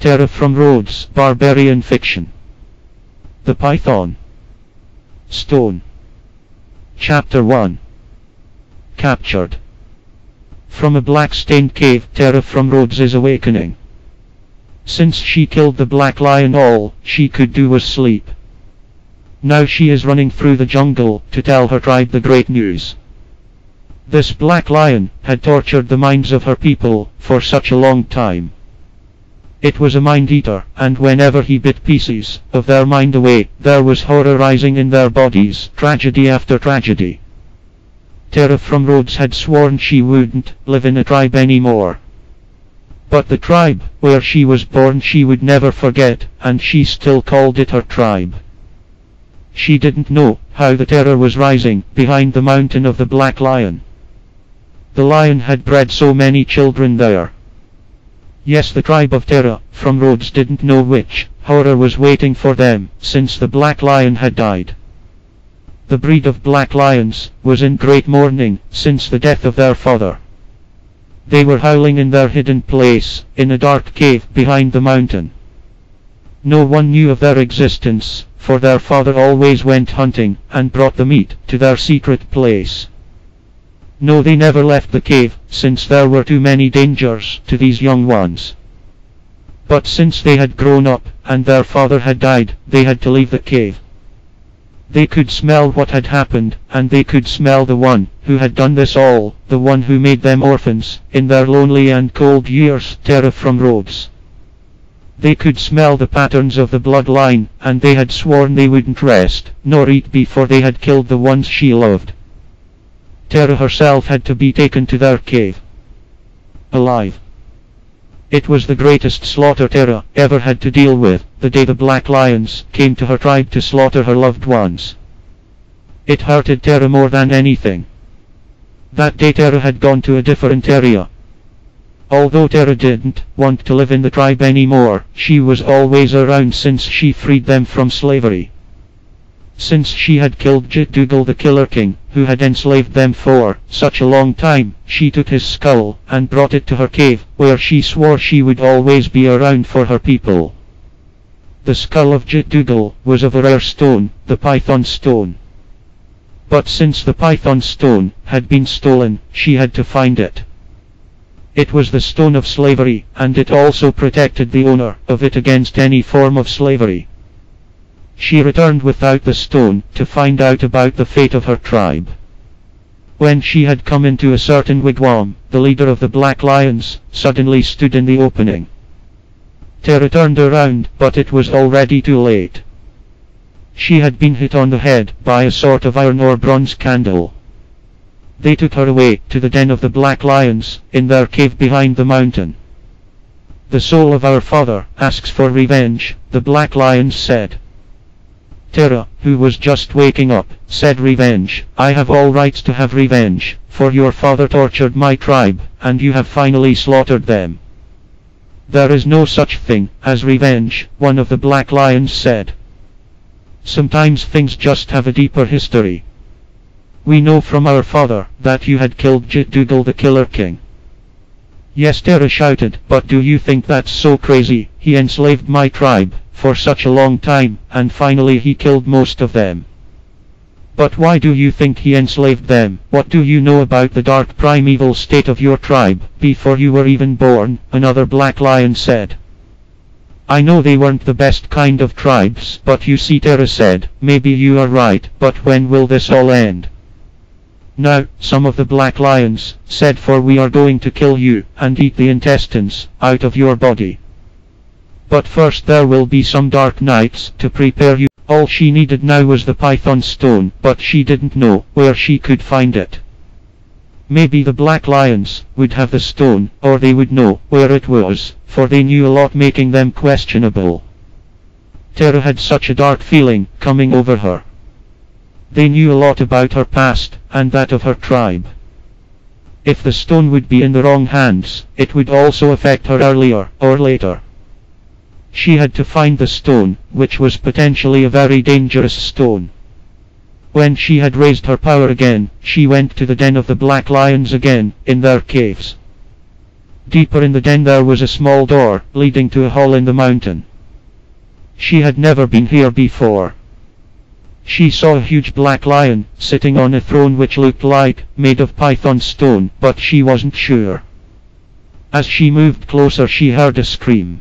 Terra from Rhodes, Barbarian Fiction. The Python Stone. Chapter 1. Captured. From a black-stained cave, Terra from Rhodes is awakening. Since she killed the black lion, all she could do was sleep. Now she is running through the jungle to tell her tribe the great news. This black lion had tortured the minds of her people for such a long time. It was a mind-eater, and whenever he bit pieces of their mind away, there was horror rising in their bodies, tragedy after tragedy. Terra from Rhodes had sworn she wouldn't live in a tribe anymore. But the tribe where she was born she would never forget, and she still called it her tribe. She didn't know how the terror was rising behind the mountain of the black lion. The lion had bred so many children there. Yes, the tribe of Terra from Rhodes didn't know which horror was waiting for them, since the black lion had died. The breed of black lions was in great mourning since the death of their father. They were howling in their hidden place, in a dark cave behind the mountain. No one knew of their existence, for their father always went hunting, and brought the meat to their secret place. No, they never left the cave, since there were too many dangers to these young ones. But since they had grown up, and their father had died, they had to leave the cave. They could smell what had happened, and they could smell the one who had done this all, the one who made them orphans in their lonely and cold years, Terra from Rhodes. They could smell the patterns of the bloodline, and they had sworn they wouldn't rest, nor eat before they had killed the ones she loved. Terra herself had to be taken to their cave. Alive. It was the greatest slaughter Terra ever had to deal with, the day the black lions came to her tribe to slaughter her loved ones. It hurted Terra more than anything. That day Terra had gone to a different area. Although Terra didn't want to live in the tribe anymore, she was always around since she freed them from slavery. Since she had killed Dougal the Killer King, who had enslaved them for such a long time, she took his skull and brought it to her cave, where she swore she would always be around for her people. The skull of Dougal was of a rare stone, the Python Stone. But since the Python Stone had been stolen, she had to find it. It was the stone of slavery, and it also protected the owner of it against any form of slavery. She returned without the stone to find out about the fate of her tribe. When she had come into a certain wigwam, the leader of the Black Lions suddenly stood in the opening. Terra turned around, but it was already too late. She had been hit on the head by a sort of iron or bronze candle. They took her away to the den of the Black Lions, in their cave behind the mountain. "The soul of our father asks for revenge," the Black Lions said. Terra, who was just waking up, said, "Revenge. I have all rights to have revenge, for your father tortured my tribe, and you have finally slaughtered them." "There is no such thing as revenge," one of the Black Lions said. "Sometimes things just have a deeper history. We know from our father that you had killed Dougal the Killer King." "Yes," Terra shouted, "but do you think that's so crazy? He enslaved my tribe for such a long time, and finally he killed most of them." "But why do you think he enslaved them? What do you know about the dark primeval state of your tribe before you were even born?" another Black Lion said. "I know they weren't the best kind of tribes, but you see," Terra said, "maybe you are right, but when will this all end?" "Now," some of the Black Lions said, "for we are going to kill you, and eat the intestines out of your body. But first there will be some dark nights to prepare you." All she needed now was the Python Stone, but she didn't know where she could find it. Maybe the Black Lions would have the stone, or they would know where it was, for they knew a lot, making them questionable. Terra had such a dark feeling coming over her. They knew a lot about her past, and that of her tribe. If the stone would be in the wrong hands, it would also affect her earlier or later. She had to find the stone, which was potentially a very dangerous stone. When she had raised her power again, she went to the den of the Black Lions again, in their caves. Deeper in the den there was a small door, leading to a hole in the mountain. She had never been here before. She saw a huge black lion, sitting on a throne which looked like, made of python stone, but she wasn't sure. As she moved closer she heard a scream.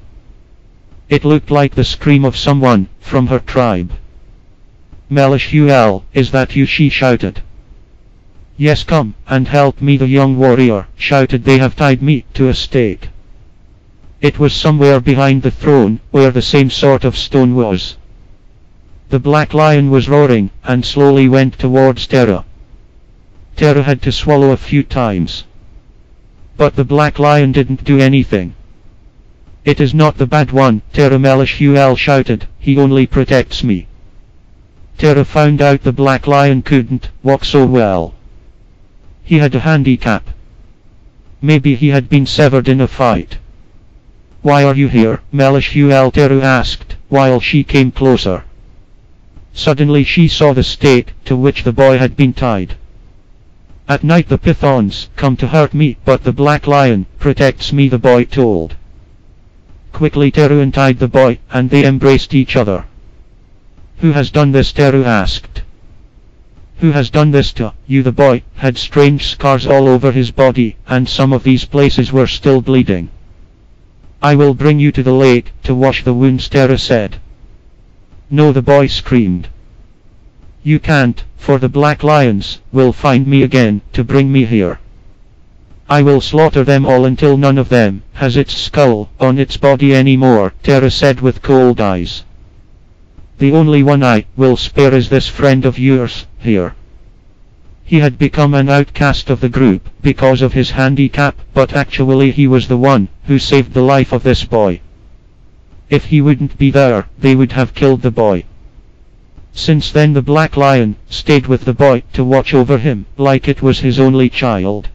It looked like the scream of someone, from her tribe. "Melishuel, is that you?" she shouted. "Yes, come, and help me," the young warrior shouted. "They have tied me to a stake." It was somewhere behind the throne, where the same sort of stone was. The black lion was roaring, and slowly went towards Terra. Terra had to swallow a few times. But the black lion didn't do anything. "It is not the bad one," Terra Melishuel shouted, "he only protects me." Terra found out the black lion couldn't walk so well. He had a handicap. Maybe he had been severed in a fight. "Why are you here?" Melishuel Terra asked, while she came closer. Suddenly she saw the stake to which the boy had been tied. "At night the pythons come to hurt me, but the black lion protects me," the boy told. Quickly Terra untied the boy, and they embraced each other. "Who has done this?" Terra asked. "Who has done this to you?" The boy had strange scars all over his body, and some of these places were still bleeding. "I will bring you to the lake to wash the wounds," Terra said. "No," the boy screamed. "You can't, for the black lions will find me again to bring me here. I will slaughter them all until none of them has its skull on its body anymore," Terra said with cold eyes. "The only one I will spare is this friend of yours here. He had become an outcast of the group because of his handicap, but actually he was the one who saved the life of this boy. If he wouldn't be there, they would have killed the boy." Since then the black lion stayed with the boy to watch over him, like it was his only child.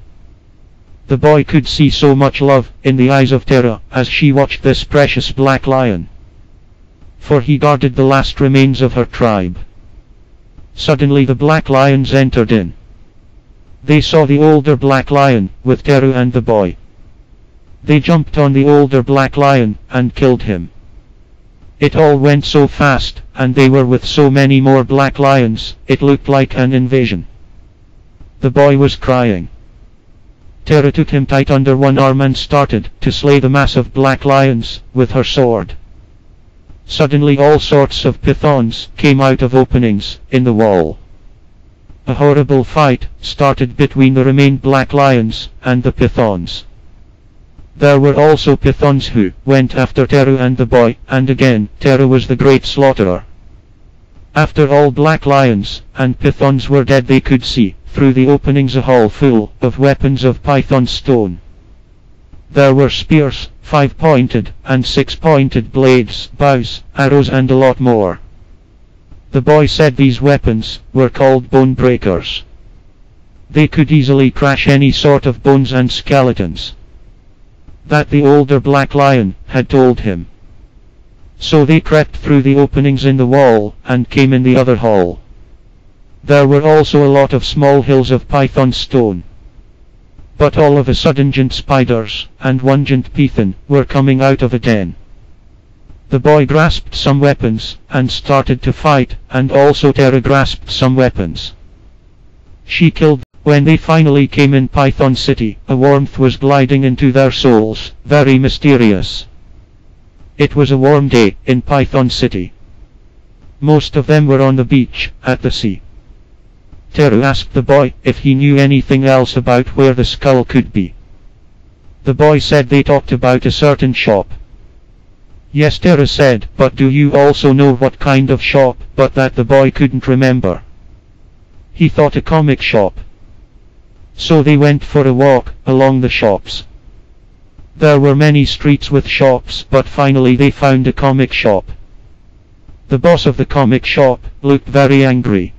The boy could see so much love in the eyes of Terra as she watched this precious black lion. For he guarded the last remains of her tribe. Suddenly the black lions entered in. They saw the older black lion with Terra and the boy. They jumped on the older black lion and killed him. It all went so fast, and they were with so many more black lions, it looked like an invasion. The boy was crying. Terra took him tight under one arm and started to slay the mass of black lions with her sword. Suddenly all sorts of pythons came out of openings in the wall. A horrible fight started between the remained black lions and the pythons. There were also pythons who went after Terra and the boy, and again Terra was the great slaughterer. After all black lions and pythons were dead, they could see through the openings a hall full of weapons of python stone. There were spears, 5-pointed and 6-pointed blades, bows, arrows and a lot more. The boy said these weapons were called bone breakers. They could easily crash any sort of bones and skeletons. That the older black lion had told him. So they crept through the openings in the wall and came in the other hall. There were also a lot of small hills of python stone. But all of a sudden giant spiders and one giant python were coming out of a den. The boy grasped some weapons and started to fight, and also Terra grasped some weapons. She killed. When they finally came in Python City, a warmth was gliding into their souls, very mysterious. It was a warm day in Python City. Most of them were on the beach, at the sea. Terra asked the boy if he knew anything else about where the skull could be. The boy said they talked about a certain shop. Yes, Terra said, but do you also know what kind of shop? But that the boy couldn't remember. He thought a comic shop. So they went for a walk along the shops. There were many streets with shops, but finally they found a comic shop. The boss of the comic shop looked very angry.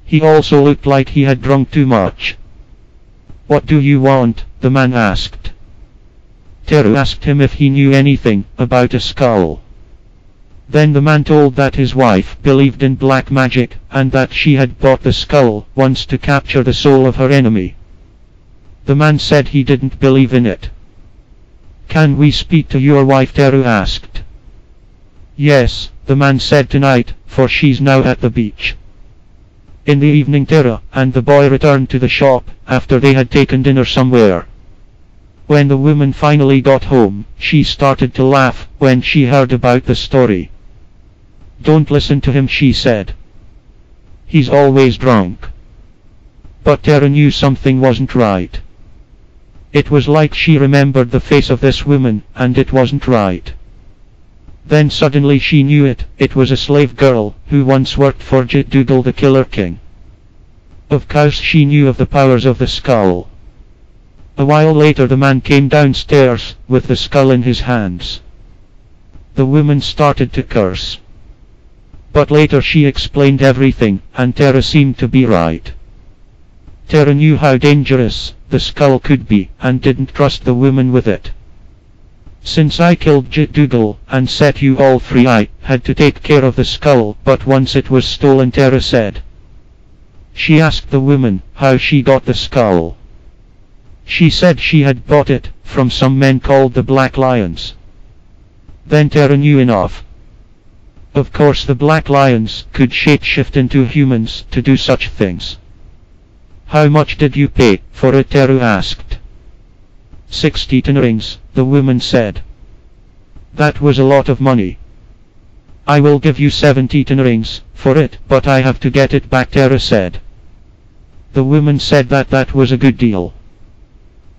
He also looked like he had drunk too much. "What do you want?" the man asked. Terra asked him if he knew anything about a skull. Then the man told that his wife believed in black magic, and that she had bought the skull once to capture the soul of her enemy. The man said he didn't believe in it. "Can we speak to your wife?" Teru asked. "Yes," the man said, "tonight, for she's now at the beach." In the evening Teru and the boy returned to the shop, after they had taken dinner somewhere. When the woman finally got home, she started to laugh when she heard about the story. "Don't listen to him," she said. "He's always drunk." But Teru knew something wasn't right. It was like she remembered the face of this woman, and it wasn't right. Then suddenly she knew it. It was a slave girl, who once worked for Dougal the Killer King. Of course she knew of the powers of the skull. A while later the man came downstairs, with the skull in his hands. The woman started to curse. But later she explained everything, and Teru seemed to be right. Teru knew how dangerous the skull could be, and didn't trust the woman with it. "Since I killed Dougal and set you all free, I had to take care of the skull, but once it was stolen," Teru said. She asked the woman how she got the skull. She said she had bought it from some men called the Black Lions. Then Teru knew enough. Of course the Black Lions could shapeshift into humans to do such things. "How much did you pay for it?" Teru asked. 60 tin rings, the woman said. "That was a lot of money." "I will give you 70 tin rings for it, but I have to get it back," Teru said. The woman said that that was a good deal.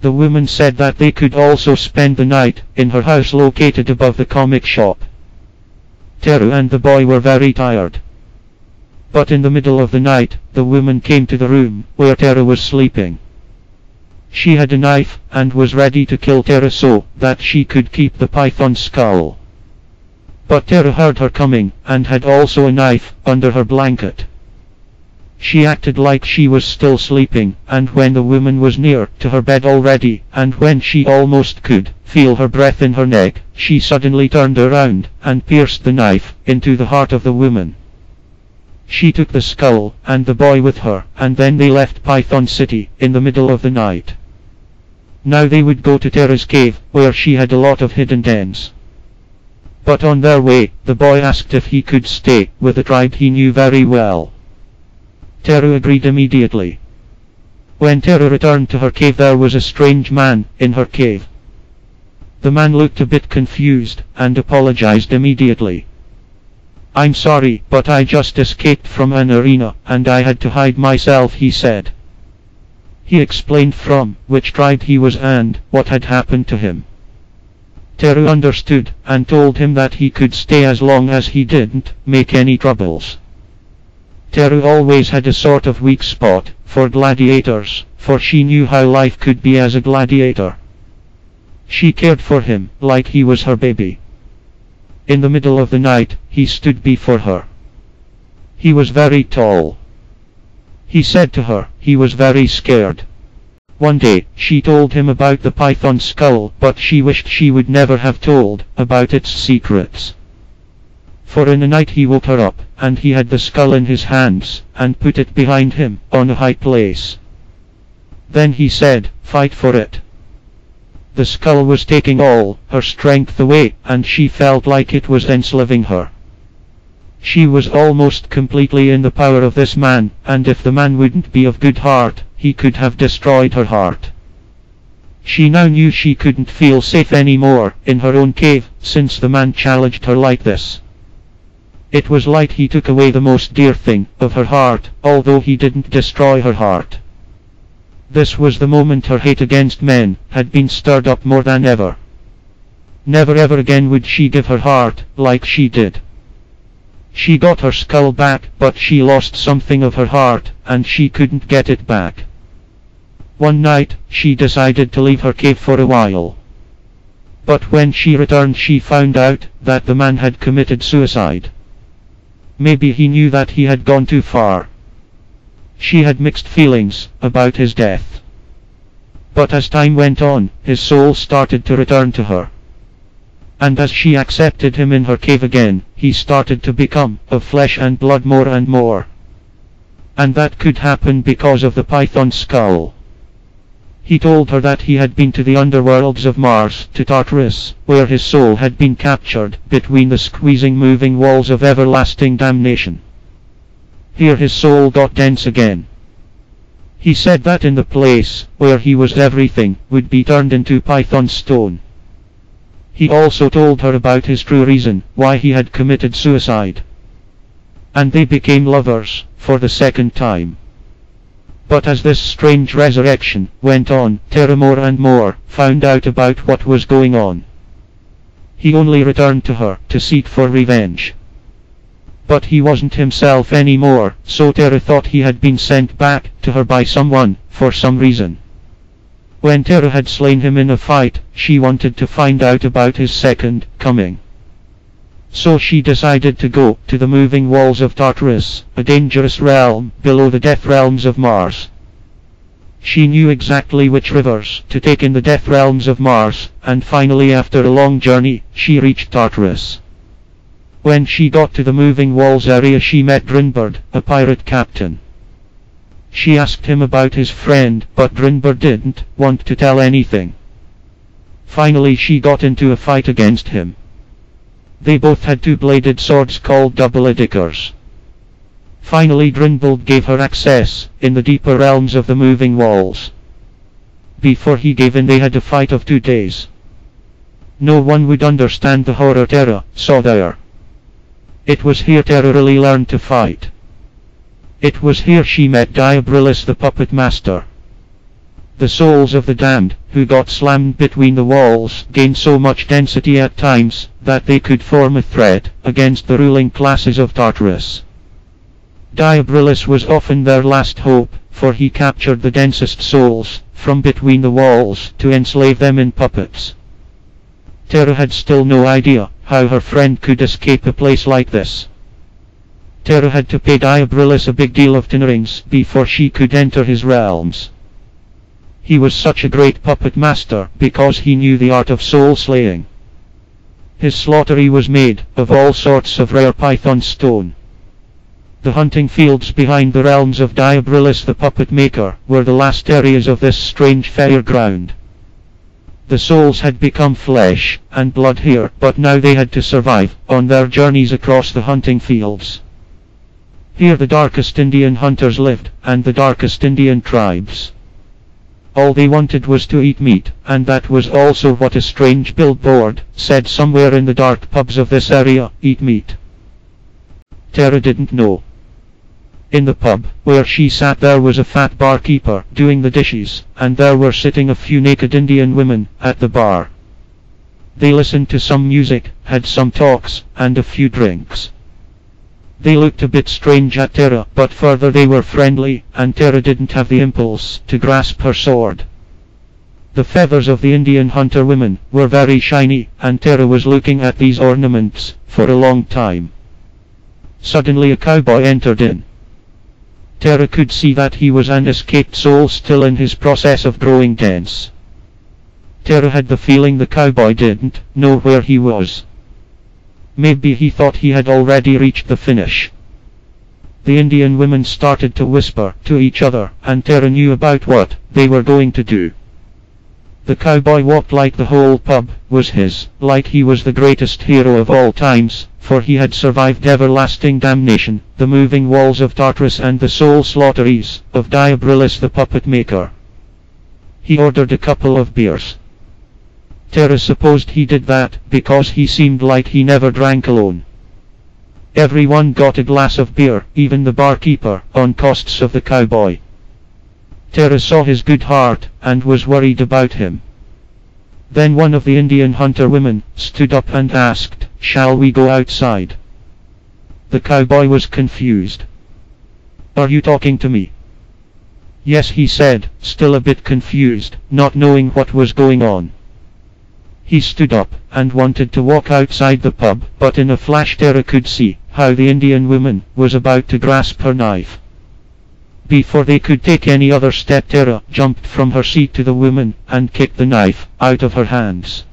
The woman said that they could also spend the night in her house located above the comic shop. Teru and the boy were very tired. But in the middle of the night, the woman came to the room where Teru was sleeping. She had a knife, and was ready to kill Teru so that she could keep the python skull. But Teru heard her coming, and had also a knife under her blanket. She acted like she was still sleeping, and when the woman was near to her bed already, and when she almost could feel her breath in her neck, she suddenly turned around, and pierced the knife into the heart of the woman. She took the skull and the boy with her, and then they left Python City in the middle of the night. Now they would go to Teru's cave, where she had a lot of hidden dens. But on their way, the boy asked if he could stay with a tribe he knew very well. Teru agreed immediately. When Teru returned to her cave, there was a strange man in her cave. The man looked a bit confused, and apologized immediately. "I'm sorry, but I just escaped from an arena, and I had to hide myself," he said. He explained from which tribe he was and what had happened to him. Teru understood, and told him that he could stay as long as he didn't make any troubles. Teru always had a sort of weak spot for gladiators, for she knew how life could be as a gladiator. She cared for him like he was her baby. In the middle of the night, he stood before her. He was very tall. He said to her he was very scared. One day, she told him about the python skull, but she wished she would never have told about its secrets. For in the night he woke her up, and he had the skull in his hands, and put it behind him, on a high place. Then he said, "Fight for it." The skull was taking all her strength away, and she felt like it was enslaving her. She was almost completely in the power of this man, and if the man wouldn't be of good heart, he could have destroyed her heart. She now knew she couldn't feel safe anymore in her own cave, since the man challenged her like this. It was like he took away the most dear thing of her heart, although he didn't destroy her heart. This was the moment her hate against men had been stirred up more than ever. Never ever again would she give her heart like she did. She got her skull back, but she lost something of her heart, and she couldn't get it back. One night, she decided to leave her cave for a while. But when she returned, she found out that the man had committed suicide. Maybe he knew that he had gone too far. She had mixed feelings about his death. But as time went on, his soul started to return to her. And as she accepted him in her cave again, he started to become of flesh and blood more and more. And that could happen because of the python skull. He told her that he had been to the underworlds of Mars, to Tartarus, where his soul had been captured, between the squeezing moving walls of everlasting damnation. Here his soul got dense again. He said that in the place, where he was everything, would be turned into python stone. He also told her about his true reason, why he had committed suicide. And they became lovers, for the second time. But as this strange resurrection went on, Tara more and more found out about what was going on. He only returned to her to seek for revenge. But he wasn't himself anymore, so Tara thought he had been sent back to her by someone, for some reason. When Tara had slain him in a fight, she wanted to find out about his second coming. So she decided to go to the moving walls of Tartarus, a dangerous realm below the death realms of Mars. She knew exactly which rivers to take in the death realms of Mars, and finally after a long journey, she reached Tartarus. When she got to the moving walls area, she met Drinbird, a pirate captain. She asked him about his friend, but Drinbird didn't want to tell anything. Finally she got into a fight against him. They both had two-bladed swords called double-edikers. Finally Drinbird gave her access in the deeper realms of the moving walls. Before he gave in, they had a fight of 2 days. No one would understand the horror Tara saw there. It was here Tara really learned to fight. It was here she met Diabrilis the puppet master. The souls of the damned, who got slammed between the walls, gained so much density at times, that they could form a threat against the ruling classes of Tartarus. Diabrilis was often their last hope, for he captured the densest souls from between the walls to enslave them in puppets. Tara had still no idea how her friend could escape a place like this. Tara had to pay Diabrilis a big deal of tinnerings before she could enter his realms. He was such a great puppet master because he knew the art of soul slaying. His slaughtery was made of all sorts of rare python stone. The hunting fields behind the realms of Diabrilis the puppet maker were the last areas of this strange fair ground. The souls had become flesh and blood here, but now they had to survive on their journeys across the hunting fields. Here the darkest Indian hunters lived, and the darkest Indian tribes. All they wanted was to eat meat, and that was also what a strange billboard said somewhere in the dark pubs of this area: eat meat. Tara didn't know. In the pub where she sat there was a fat barkeeper doing the dishes, and there were sitting a few naked Indian women at the bar. They listened to some music, had some talks, and a few drinks. They looked a bit strange at Tara, but further they were friendly, and Tara didn't have the impulse to grasp her sword. The feathers of the Indian hunter women were very shiny, and Tara was looking at these ornaments for a long time. Suddenly a cowboy entered in. Tara could see that he was an escaped soul still in his process of growing dense. Tara had the feeling the cowboy didn't know where he was. Maybe he thought he had already reached the finish. The Indian women started to whisper to each other, and Tara knew about what they were going to do. The cowboy walked like the whole pub was his, like he was the greatest hero of all times, for he had survived everlasting damnation, the moving walls of Tartarus and the soul slaughteries of Diabrilis the puppet maker. He ordered a couple of beers. Tara supposed he did that because he seemed like he never drank alone. Everyone got a glass of beer, even the barkeeper, on costs of the cowboy. Tara saw his good heart, and was worried about him. Then one of the Indian hunter women stood up and asked, "Shall we go outside?" The cowboy was confused. "Are you talking to me?" "Yes," he said, still a bit confused, not knowing what was going on. He stood up and wanted to walk outside the pub, but in a flash Tara could see how the Indian woman was about to grasp her knife. Before they could take any other step, Tara jumped from her seat to the woman and kicked the knife out of her hands.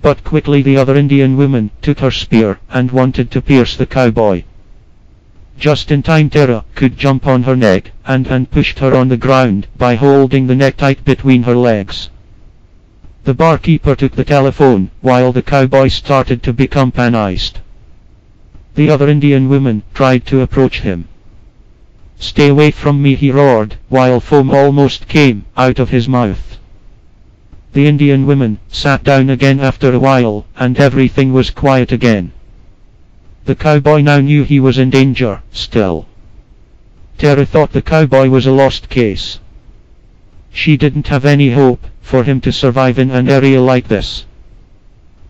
But quickly the other Indian woman took her spear and wanted to pierce the cowboy. Just in time Tara could jump on her neck, and pushed her on the ground by holding the neck tight between her legs. The barkeeper took the telephone, while the cowboy started to become panicked. The other Indian woman tried to approach him. "Stay away from me," he roared, while foam almost came out of his mouth. The Indian woman sat down again after a while, and everything was quiet again. The cowboy now knew he was in danger, still. Tara thought the cowboy was a lost case. She didn't have any hope for him to survive in an area like this.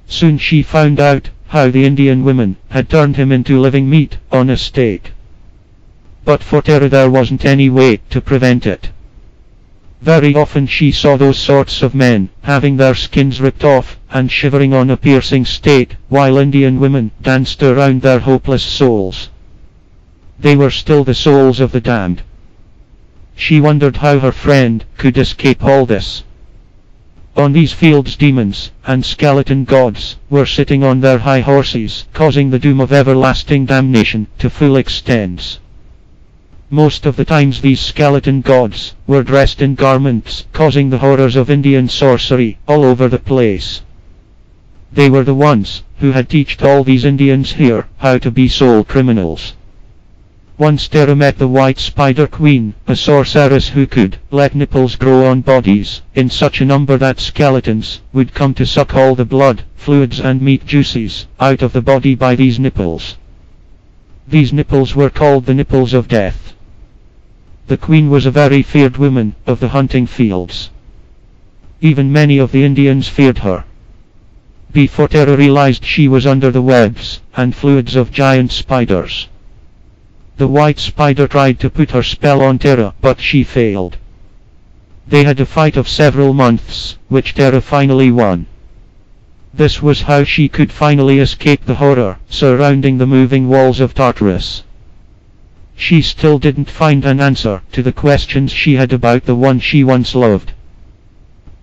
Soon she found out how the Indian women had turned him into living meat on a stake. But for Tara there wasn't any way to prevent it. Very often she saw those sorts of men having their skins ripped off and shivering on a piercing stake, while Indian women danced around their hopeless souls. They were still the souls of the damned. She wondered how her friend could escape all this. On these fields demons and skeleton gods were sitting on their high horses, causing the doom of everlasting damnation to full extents. Most of the times these skeleton gods were dressed in garments, causing the horrors of Indian sorcery all over the place. They were the ones who had taught all these Indians here how to be soul criminals. Once Tara met the White Spider Queen, a sorceress who could let nipples grow on bodies in such a number that skeletons would come to suck all the blood, fluids and meat juices out of the body by these nipples. These nipples were called the nipples of death. The queen was a very feared woman of the hunting fields. Even many of the Indians feared her. Before Tara realized she was under the webs and fluids of giant spiders. The White Spider tried to put her spell on Tara, but she failed. They had a fight of several months, which Tara finally won. This was how she could finally escape the horror surrounding the moving walls of Tartarus. She still didn't find an answer to the questions she had about the one she once loved.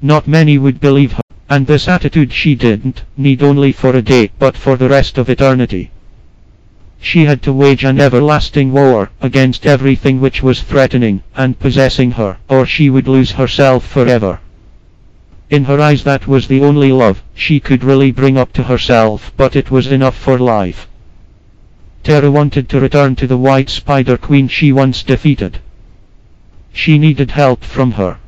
Not many would believe her, and this attitude she didn't need only for a day, but for the rest of eternity. She had to wage an everlasting war against everything which was threatening and possessing her, or she would lose herself forever. In her eyes that was the only love she could really bring up to herself, but it was enough for life. Tara wanted to return to the White Spider Queen she once defeated. She needed help from her.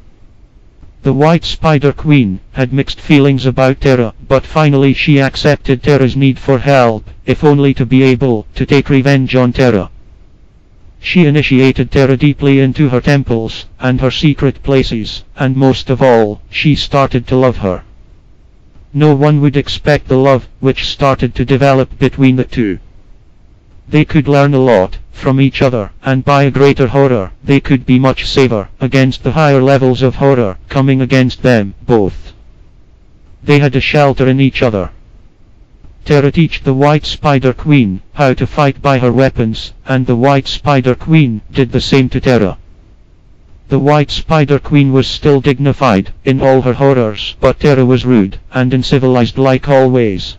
The White Spider Queen had mixed feelings about Tara, but finally she accepted Tara's need for help, if only to be able to take revenge on Tara. She initiated Tara deeply into her temples and her secret places, and most of all, she started to love her. No one would expect the love which started to develop between the two. They could learn a lot from each other, and by a greater horror, they could be much safer against the higher levels of horror coming against them both. They had a shelter in each other. Tara taught the White Spider Queen how to fight by her weapons, and the White Spider Queen did the same to Tara. The White Spider Queen was still dignified in all her horrors, but Tara was rude and uncivilized like always.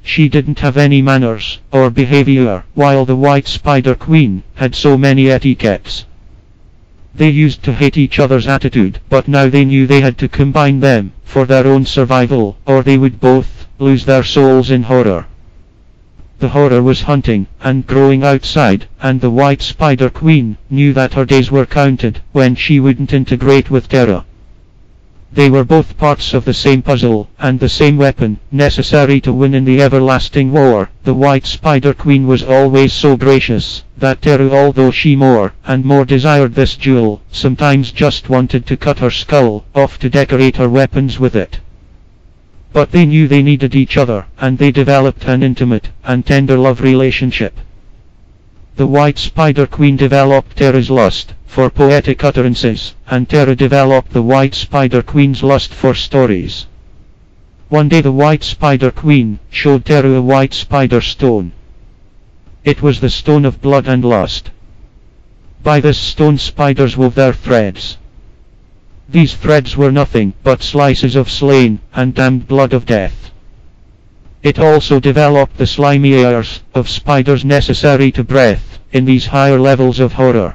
She didn't have any manners or behavior, while the White Spider Queen had so many etiquettes. They used to hate each other's attitude, but now they knew they had to combine them for their own survival, or they would both lose their souls in horror. The horror was hunting and growing outside, and the White Spider Queen knew that her days were counted when she wouldn't integrate with Tara. They were both parts of the same puzzle, and the same weapon, necessary to win in the everlasting war. The White Spider Queen was always so gracious, that Tara, although she more and more desired this jewel, sometimes just wanted to cut her skull off to decorate her weapons with it. But they knew they needed each other, and they developed an intimate and tender love relationship. The White Spider Queen developed Tara's lust for poetic utterances, and Tara developed the White Spider Queen's lust for stories. One day the White Spider Queen showed Tara a white spider stone. It was the stone of blood and lust. By this stone spiders wove their threads. These threads were nothing but slices of slain and damned blood of death. It also developed the slimy airs of spiders necessary to breathe in these higher levels of horror.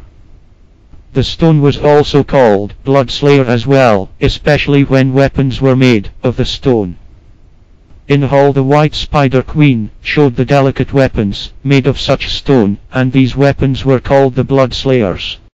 The stone was also called Bloodslayer as well, especially when weapons were made of the stone. In Hall the White Spider Queen showed the delicate weapons made of such stone, and these weapons were called the Bloodslayers.